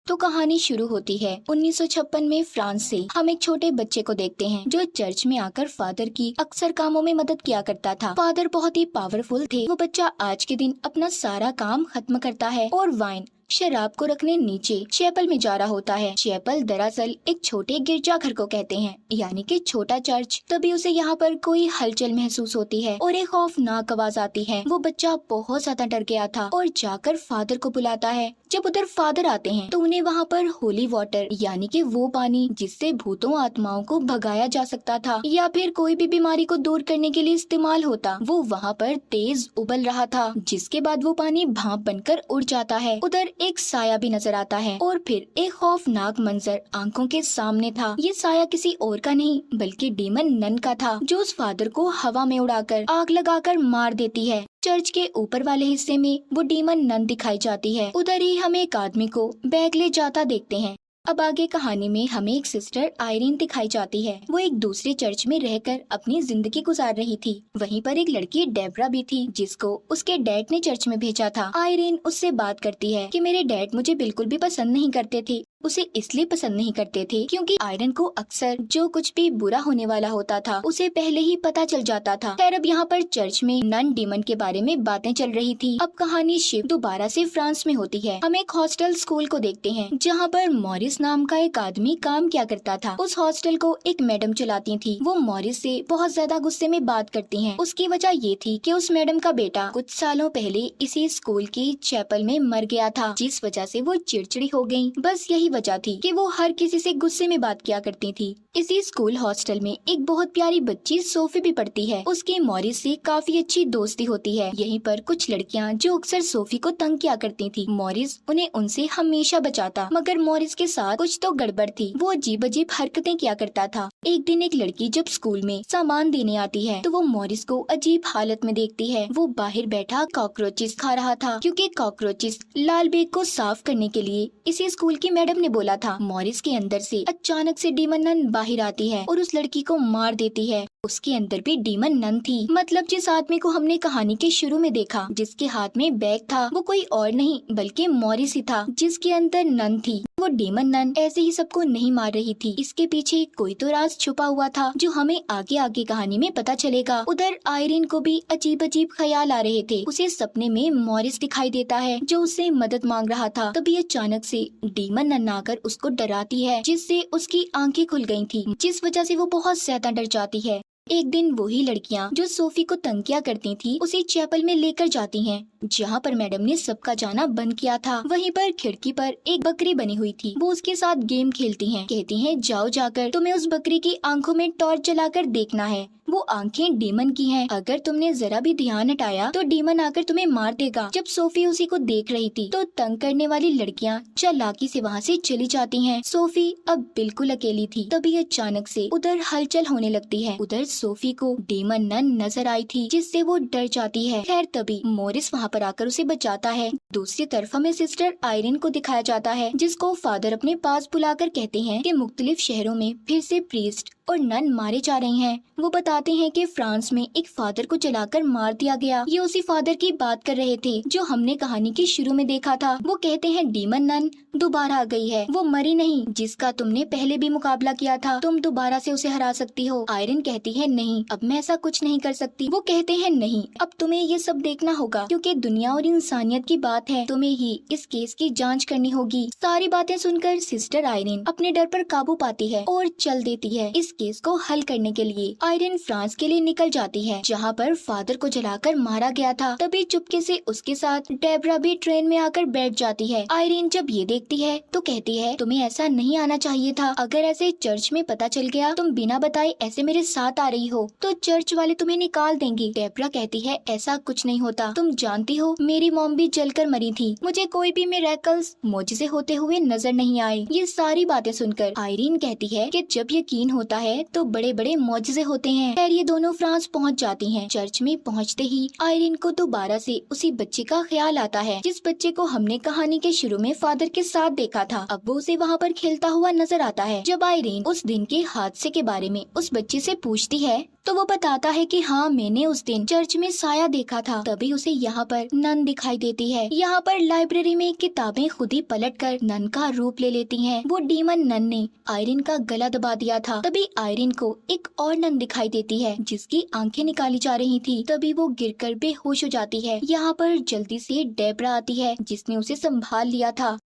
तो कहानी शुरू होती है 1956 में फ्रांस से। हम एक छोटे बच्चे को देखते हैं जो चर्च में आकर फादर की अक्सर कामों में मदद किया करता था। फादर बहुत ही पावरफुल थे। वो बच्चा आज के दिन अपना सारा काम खत्म करता है और वाइन शराब को रखने नीचे चैपल में जा रहा होता है। चैपल दरअसल एक छोटे गिरजाघर को कहते हैं, यानी कि छोटा चर्च। तभी उसे यहाँ पर कोई हलचल महसूस होती है और एक खौफनाक आवाज आती है। वो बच्चा बहुत ज्यादा डर गया था और जाकर फादर को बुलाता है। जब उधर फादर आते हैं तो उन्हें वहाँ पर होली वाटर, यानी कि वो पानी जिससे भूतों आत्माओं को भगाया जा सकता था या फिर कोई भी बीमारी को दूर करने के लिए इस्तेमाल होता, वो वहाँ पर तेज उबल रहा था। जिसके बाद वो पानी भाप बनकर उड़ जाता है। उधर एक साया भी नजर आता है और फिर एक खौफनाक मंजर आंखों के सामने था। ये साया किसी और का नहीं बल्कि डीमन नन का था, जो उस फादर को हवा में उड़ाकर आग लगाकर मार देती है। चर्च के ऊपर वाले हिस्से में वो डीमन नन दिखाई जाती है। उधर ही हम एक आदमी को बैग ले जाता देखते हैं। अब आगे कहानी में हमें एक सिस्टर आयरीन दिखाई जाती है। वो एक दूसरे चर्च में रहकर अपनी जिंदगी गुजार रही थी। वहीं पर एक लड़की डेबरा भी थी जिसको उसके डैड ने चर्च में भेजा था। आयरीन उससे बात करती है कि मेरे डैड मुझे बिल्कुल भी पसंद नहीं करते थे। उसे इसलिए पसंद नहीं करते थे क्योंकि आयरन को अक्सर जो कुछ भी बुरा होने वाला होता था उसे पहले ही पता चल जाता था। खैर अब यहाँ पर चर्च में नन डीमन के बारे में बातें चल रही थी। अब कहानी शिफ्ट दोबारा से फ्रांस में होती है। हम एक हॉस्टल स्कूल को देखते हैं जहाँ पर मॉरिस नाम का एक आदमी काम किया करता था। उस हॉस्टल को एक मैडम चलाती थी। वो मॉरिस से बहुत ज्यादा गुस्से में बात करती है। उसकी वजह ये थी कि उस मैडम का बेटा कुछ सालों पहले इसी स्कूल की चैपल में मर गया था, जिस वजह से वो चिड़चिड़ी हो गयी। बस यही वजह थी कि वो हर किसी से गुस्से में बात किया करती थी। इसी स्कूल हॉस्टल में एक बहुत प्यारी बच्ची सोफी भी पढ़ती है। उसकी मॉरिस से काफी अच्छी दोस्ती होती है। यहीं पर कुछ लड़कियां जो अक्सर सोफी को तंग किया करती थी, मॉरिस उन्हें उनसे हमेशा बचाता। मगर मॉरिस के साथ कुछ तो गड़बड़ थी। वो अजीब अजीब हरकतें किया करता था। एक दिन एक लड़की जब स्कूल में सामान देने आती है तो वो मॉरिस को अजीब हालत में देखती है। वो बाहर बैठा कॉकरोचेस खा रहा था क्योंकि कॉकरोचेस लाल बैग को साफ करने के लिए इसी स्कूल की मैडम ने बोला था। मॉरिस के अंदर से अचानक से डीमन नन बाहर आती है और उस लड़की को मार देती है। उसके अंदर भी डीमन नन थी। मतलब जिस आदमी को हमने कहानी के शुरू में देखा जिसके हाथ में बैग था वो कोई और नहीं बल्कि मॉरिस ही था जिसके अंदर नन थी। वो डीमन नन ऐसे ही सबको नहीं मार रही थी। इसके पीछे कोई तो राज छुपा हुआ था जो हमें आगे आगे कहानी में पता चलेगा। उधर आयरीन को भी अजीब अजीब ख्याल आ रहे थे। उसे सपने में मॉरिस दिखाई देता है जो उससे मदद मांग रहा था। तभी अचानक से डीमन नन आकर उसको डराती है जिससे उसकी आंखें खुल गई थी, जिस वजह से वो बहुत ज्यादा डर जाती है। एक दिन वही लड़कियां जो सोफी को तंग किया करती थी उसे चैपल में लेकर जाती हैं, जहाँ पर मैडम ने सबका जाना बंद किया था। वहीं पर खिड़की पर एक बकरी बनी हुई थी। वो उसके साथ गेम खेलती हैं। कहती हैं जाओ जाकर तुम्हें उस बकरी की आंखों में टॉर्च जलाकर देखना है। वो आंखें डीमन की हैं। अगर तुमने जरा भी ध्यान हटाया तो डीमन आकर तुम्हें मार देगा। जब सोफी उसी को देख रही थी तो तंग करने वाली लड़कियां चालाकी से वहाँ से चली जाती हैं। सोफी अब बिल्कुल अकेली थी। तभी अचानक से उधर हलचल होने लगती है। उधर सोफी को डीमन नन नजर आई थी जिससे वो डर जाती है। खैर तभी मॉरिस वहाँ पर आकर उसे बचाता है। दूसरी तरफ हमें सिस्टर आयरीन को दिखाया जाता है जिसको फादर अपने पास बुलाकर कहते हैं कि मुख्तलिफ शहरों में फिर से प्रीस्ट और नन मारे जा रहे हैं। वो बताते हैं कि फ्रांस में एक फादर को जलाकर मार दिया गया। ये उसी फादर की बात कर रहे थे जो हमने कहानी के शुरू में देखा था। वो कहते हैं डीमन नन दोबारा आ गई है। वो मरी नहीं, जिसका तुमने पहले भी मुकाबला किया था। तुम दोबारा से उसे हरा सकती हो। आयरन कहती है नहीं, अब मैं ऐसा कुछ नहीं कर सकती। वो कहते हैं नहीं, अब तुम्हें ये सब देखना होगा क्योंकि दुनिया और इंसानियत की बात है। तुम्हें ही इस केस की जाँच करनी होगी। सारी बातें सुनकर सिस्टर आयरन अपने डर पर काबू पाती है और चल देती है। इस केस को हल करने के लिए आयरन फ्रांस के लिए निकल जाती है जहाँ पर फादर को जलाकर मारा गया था। तभी चुपके से उसके साथ डेबरा भी ट्रेन में आकर बैठ जाती है। आयरन जब ये देखती है तो कहती है तुम्हें ऐसा नहीं आना चाहिए था। अगर ऐसे चर्च में पता चल गया तुम बिना बताए ऐसे मेरे साथ आ रही हो तो चर्च वाले तुम्हें निकाल देंगे। डेबरा कहती है ऐसा कुछ नहीं होता। तुम जानती हो मेरी मॉम भी जलकर मरी थी। मुझे कोई भी मिरेकल्स मोजिज़े होते हुए नजर नहीं आए। ये सारी बातें सुनकर आयरन कहती है कि जब यकीन होता है तो बड़े बड़े मौजज़े होते हैं। खैर ये दोनों फ्रांस पहुंच जाती हैं। चर्च में पहुंचते ही आयरन को दोबारा से उसी बच्चे का ख्याल आता है जिस बच्चे को हमने कहानी के शुरू में फादर के साथ देखा था। अब वो उसे वहाँ पर खेलता हुआ नजर आता है। जब आयरन उस दिन के हादसे के बारे में उस बच्चे से पूछती है तो वो बताता है कि हाँ, मैंने उस दिन चर्च में साया देखा था। तभी उसे यहाँ पर नन दिखाई देती है। यहाँ पर लाइब्रेरी में किताबें खुद ही पलटकर नन का रूप ले लेती हैं। वो डीमन नन ने आयरिन का गला दबा दिया था। तभी आयरिन को एक और नन दिखाई देती है जिसकी आंखें निकाली जा रही थी। तभी वो गिरकर बेहोश हो जाती है। यहाँ पर जल्दी से डेब्रा आती है जिसने उसे संभाल लिया था।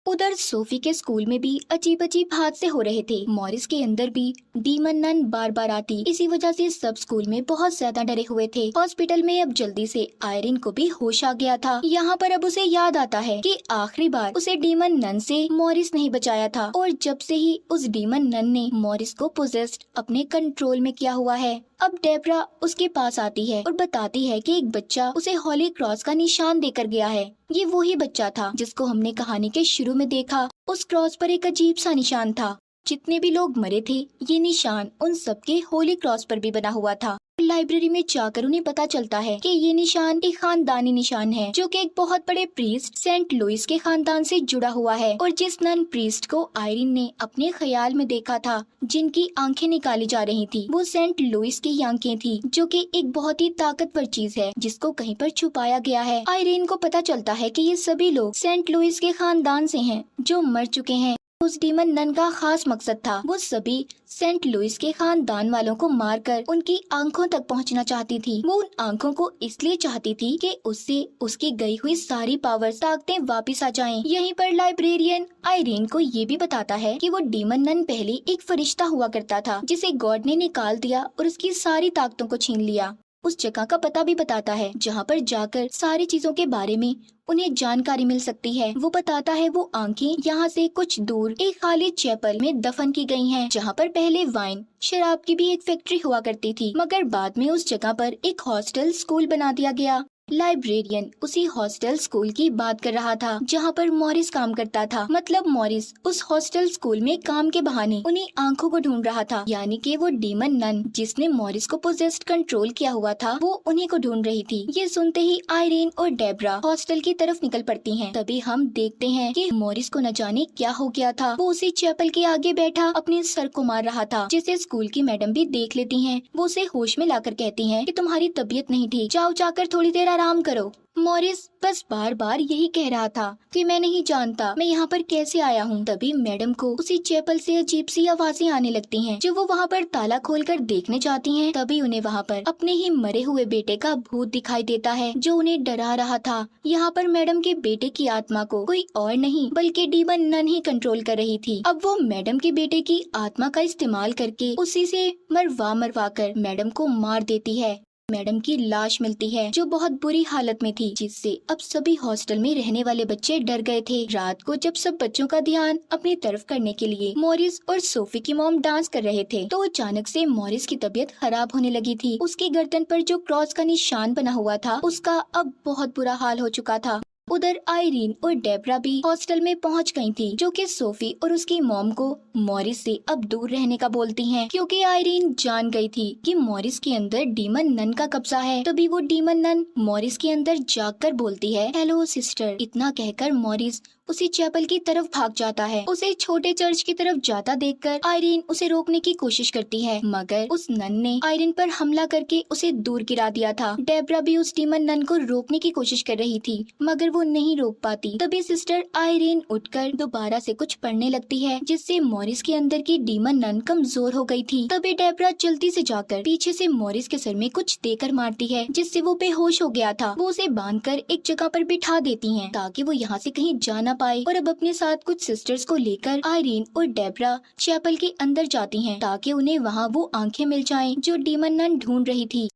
उधर सोफी के स्कूल में भी अजीब अजीब हादसे हो रहे थे। मॉरिस के अंदर भी डीमन नन बार बार आती। इसी वजह से सब स्कूल में बहुत ज्यादा डरे हुए थे। हॉस्पिटल में अब जल्दी से आयरिन को भी होश आ गया था। यहाँ पर अब उसे याद आता है कि आखिरी बार उसे डीमन नन से मॉरिस नहीं बचाया था, और जब से ही उस डीमन नन ने मॉरिस को पोजेस्ड अपने कंट्रोल में किया हुआ है। अब डेब्रा उसके पास आती है और बताती है कि एक बच्चा उसे हॉली क्रॉस का निशान देकर गया है। ये वही बच्चा था जिसको हमने कहानी के शुरू में देखा। उस क्रॉस पर एक अजीब सा निशान था। जितने भी लोग मरे थे, ये निशान उन सबके होली क्रॉस पर भी बना हुआ था। लाइब्रेरी में जाकर उन्हें पता चलता है कि ये निशान एक खानदानी निशान है जो कि एक बहुत बड़े प्रीस्ट सेंट लुइस के खानदान से जुड़ा हुआ है। और जिस नन प्रीस्ट को आयरिन ने अपने ख्याल में देखा था, जिनकी आंखें निकाली जा रही थी, वो सेंट लुइस की आंखें थी, जो कि एक बहुत ही ताकतवर चीज है जिसको कहीं पर छुपाया गया है। आयरिन को पता चलता है कि ये सभी लोग सेंट लुइस के खानदान से हैं जो मर चुके हैं। उस डीमन नन का खास मकसद था, वो सभी सेंट लुइस के खानदान वालों को मारकर उनकी आंखों तक पहुंचना चाहती थी। वो उन आंखों को इसलिए चाहती थी कि उससे उसकी गई हुई सारी पावर ताकतें वापस आ जाएं। यहीं पर लाइब्रेरियन आयरिन को ये भी बताता है कि वो डीमन नन पहले एक फरिश्ता हुआ करता था जिसे गॉड ने निकाल दिया और उसकी सारी ताकतों को छीन लिया। उस जगह का पता भी बताता है जहाँ पर जाकर सारी चीजों के बारे में उन्हें जानकारी मिल सकती है। वो बताता है वो आंखें यहाँ से कुछ दूर एक खाली चैपल में दफन की गई हैं, जहाँ पर पहले वाइन शराब की भी एक फैक्ट्री हुआ करती थी, मगर बाद में उस जगह पर एक हॉस्टल स्कूल बना दिया गया। लाइब्रेरियन उसी हॉस्टल स्कूल की बात कर रहा था जहाँ पर मॉरिस काम करता था। मतलब मॉरिस उस हॉस्टल स्कूल में काम के बहाने उन्हीं आंखों को ढूंढ रहा था, यानी कि वो डीमन नन जिसने मॉरिस को पोजेस्ड कंट्रोल किया हुआ था, वो उन्हीं को ढूंढ रही थी। ये सुनते ही आयरिन और डेब्रा हॉस्टल की तरफ निकल पड़ती हैं। तभी हम देखते हैं कि मॉरिस को न जाने क्या हो गया था। वो उसी चैपल के आगे बैठा अपने सर को मार रहा था, जिसे स्कूल की मैडम भी देख लेती हैं। वो उसे होश में लाकर कहती हैं कि तुम्हारी तबीयत नहीं ठीक, जाओ जाकर थोड़ी देर आराम करो। मॉरिस बस बार बार यही कह रहा था कि मैं नहीं जानता मैं यहाँ पर कैसे आया हूँ। तभी मैडम को उसी चैपल से अजीब सी आवाजें आने लगती हैं। जब वो वहाँ पर ताला खोलकर देखने जाती हैं, तभी उन्हें वहाँ पर अपने ही मरे हुए बेटे का भूत दिखाई देता है जो उन्हें डरा रहा था। यहाँ पर मैडम के बेटे की आत्मा को कोई और नहीं बल्कि डीमन नन ही कंट्रोल कर रही थी। अब वो मैडम के बेटे की आत्मा का इस्तेमाल करके उसी से मरवा कर मैडम को मार देती है। मैडम की लाश मिलती है जो बहुत बुरी हालत में थी, जिससे अब सभी हॉस्टल में रहने वाले बच्चे डर गए थे। रात को जब सब बच्चों का ध्यान अपनी तरफ करने के लिए मॉरिस और सोफी की मॉम डांस कर रहे थे, तो अचानक से मॉरिस की तबीयत खराब होने लगी थी। उसकी गर्दन पर जो क्रॉस का निशान बना हुआ था, उसका अब बहुत बुरा हाल हो चुका था। उधर आयरीन और डेब्रा भी हॉस्टल में पहुंच गई थी, जो कि सोफी और उसकी मॉम को मॉरिस से अब दूर रहने का बोलती हैं, क्योंकि आयरीन जान गई थी कि मॉरिस के अंदर डीमन नन का कब्जा है। तभी वो डीमन नन मॉरिस के अंदर जाकर बोलती है, हेलो सिस्टर। इतना कहकर मॉरिस उसी चैपल की तरफ भाग जाता है। उसे छोटे चर्च की तरफ जाता देखकर आयरीन उसे रोकने की कोशिश करती है, मगर उस नन ने आयरीन पर हमला करके उसे दूर गिरा दिया था। डेब्रा भी उस डीमन नन को रोकने की कोशिश कर रही थी, मगर वो नहीं रोक पाती। तभी सिस्टर आयरीन उठकर दोबारा से कुछ पढ़ने लगती है, जिससे मॉरिस के अंदर की डीमन नन कमजोर हो गई थी। तभी डेब्रा जल्दी से जाकर पीछे से मॉरिस के सर में कुछ देकर मारती है, जिससे वो बेहोश हो गया था। वो उसे बांधकर एक जगह पर बिठा देती हैं, ताकि वो यहाँ से कहीं जा ना पाए। और अब अपने साथ कुछ सिस्टर्स को लेकर आयरीन और डेब्रा चैपल के अंदर जाती हैं, ताकि उन्हें वहाँ वो आंखें मिल जाएं जो डीमन नन ढूंढ रही थी।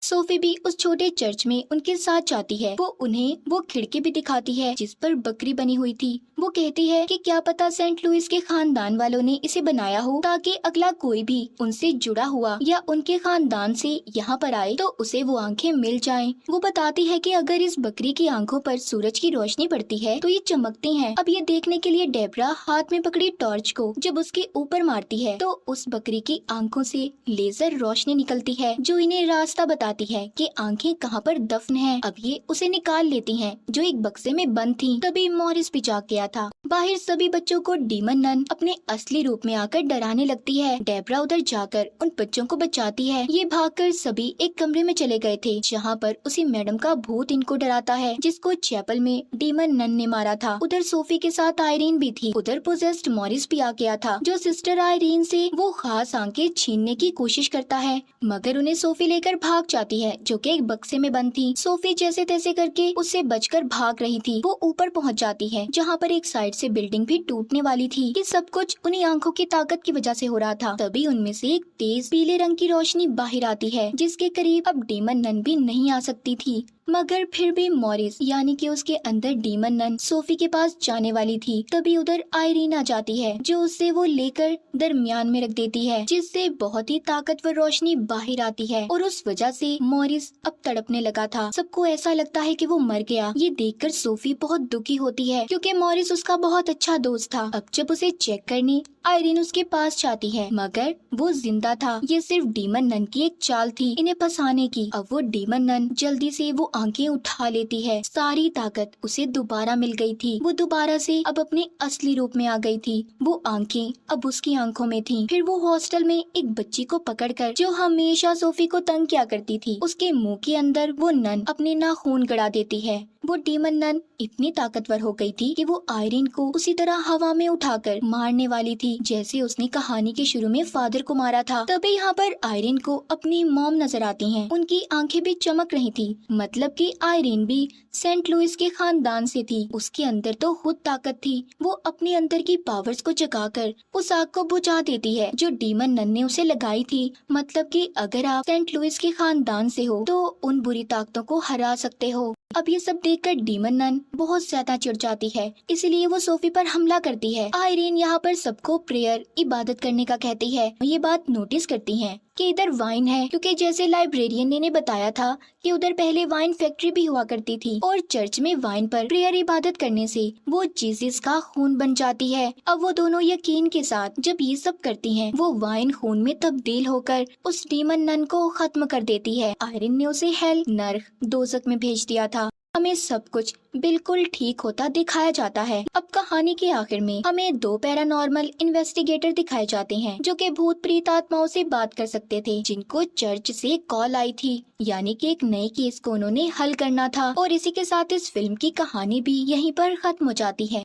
सोफी भी उस छोटे चर्च में उनके साथ जाती है। वो उन्हें वो खिड़की भी दिखाती है जिस पर बकरी बनी हुई थी। वो कहती है कि क्या पता सेंट लुइस के खानदान वालों ने इसे बनाया हो, ताकि अगला कोई भी उनसे जुड़ा हुआ या उनके खानदान से यहाँ पर आए तो उसे वो आंखें मिल जाएं। वो बताती है कि अगर इस बकरी की आंखों पर सूरज की रोशनी पड़ती है तो ये चमकती हैं। अब ये देखने के लिए डेब्रा हाथ में पकड़ी टॉर्च को जब उसके ऊपर मारती है, तो उस बकरी की आंखों से लेजर रोशनी निकलती है, जो इन्हें रास्ता बताती जाती है कि आंखें कहाँ पर दफन हैं। अब ये उसे निकाल लेती हैं जो एक बक्से में बंद थी। तभी मॉरिस भी जाग गया था। बाहर सभी बच्चों को डीमन नन अपने असली रूप में आकर डराने लगती है। डेब्रा उधर जाकर उन बच्चों को बचाती है। ये भागकर सभी एक कमरे में चले गए थे जहाँ पर उसी मैडम का भूत इनको डराता है जिसको चैपल में डीमन नन ने मारा था। उधर सोफी के साथ आयरीन भी थी। उधर पोजेस्ड मॉरिस भी आ गया था जो सिस्टर आयरीन से वो खास आंखें छीनने की कोशिश करता है, मगर उन्हें सोफी लेकर भाग जाती है जो कि एक बक्से में बंद थी। सोफी जैसे तैसे करके उससे बचकर भाग रही थी। वो ऊपर पहुंच जाती है जहाँ पर एक साइड से बिल्डिंग भी टूटने वाली थी। ये सब कुछ उन्हीं आंखों की ताकत की वजह से हो रहा था। तभी उनमें से एक तेज पीले रंग की रोशनी बाहर आती है जिसके करीब अब डीमन नन भी नहीं आ सकती थी। मगर फिर भी मॉरिस यानी कि उसके अंदर डीमन नन सोफी के पास जाने वाली थी। तभी उधर आयरीन आ जाती है जो उसे वो लेकर दरमियान में रख देती है जिससे बहुत ही ताकतवर रोशनी बाहर आती है और उस वजह से मॉरिस अब तड़पने लगा था। सबको ऐसा लगता है कि वो मर गया। ये देखकर सोफी बहुत दुखी होती है क्योंकि मॉरिस उसका बहुत अच्छा दोस्त था। अब जब उसे चेक करने आयरीन उसके पास जाती है मगर वो जिंदा था। ये सिर्फ डीमन नन की एक चाल थी इन्हें फंसाने की। अब वो डीमन नन जल्दी से वो आंखें उठा लेती है। सारी ताकत उसे दोबारा मिल गई थी। वो दोबारा से अब अपने असली रूप में आ गई थी। वो आंखें अब उसकी आंखों में थी। फिर वो हॉस्टल में एक बच्ची को पकड़कर जो हमेशा सोफी को तंग किया करती थी उसके मुंह के अंदर वो नन अपने नाखून गड़ा देती है। वो डीमन नन इतनी ताकतवर हो गई थी कि वो आयरीन को उसी तरह हवा में उठाकर मारने वाली थी जैसे उसने कहानी के शुरू में फादर को मारा था। तभी यहाँ पर आयरीन को अपनी मॉम नजर आती हैं। उनकी आंखें भी चमक रही थी, मतलब कि आयरीन भी सेंट लुइस के खानदान से थी। उसके अंदर तो खुद ताकत थी। वो अपने अंदर की पावर्स को जगाकर उस आग को बुझा देती है जो डीमन नन ने उसे लगाई थी। मतलब कि अगर आप सेंट लुइस के खानदान से हो तो उन बुरी ताकतों को हरा सकते हो। अब ये सब देखकर डीमन नन बहुत ज्यादा चिढ़ जाती है, इसलिए वो सोफी पर हमला करती है। आयरीन यहाँ पर सबको प्रेयर इबादत करने का कहती है। ये बात नोटिस करती है कि इधर वाइन है क्योंकि जैसे लाइब्रेरियन ने बताया था कि उधर पहले वाइन फैक्ट्री भी हुआ करती थी और चर्च में वाइन पर प्रेयर इबादत करने से वो जीसस का खून बन जाती है। अब वो दोनों यकीन के साथ जब ये सब करती हैं, वो वाइन खून में तब्दील होकर उस डीमन नन को खत्म कर देती है। आयरीन ने उसे हेल नर्क दोजख में भेज दिया था। हमें सब कुछ बिल्कुल ठीक होता दिखाया जाता है। अब कहानी के आखिर में हमें 2 पैरानॉर्मल इन्वेस्टिगेटर दिखाए जाते हैं जो कि भूत प्रेत आत्माओं से बात कर सकते थे, जिनको चर्च से कॉल आई थी, यानी कि एक नए केस को उन्होंने हल करना था। और इसी के साथ इस फिल्म की कहानी भी यहीं पर खत्म हो जाती है।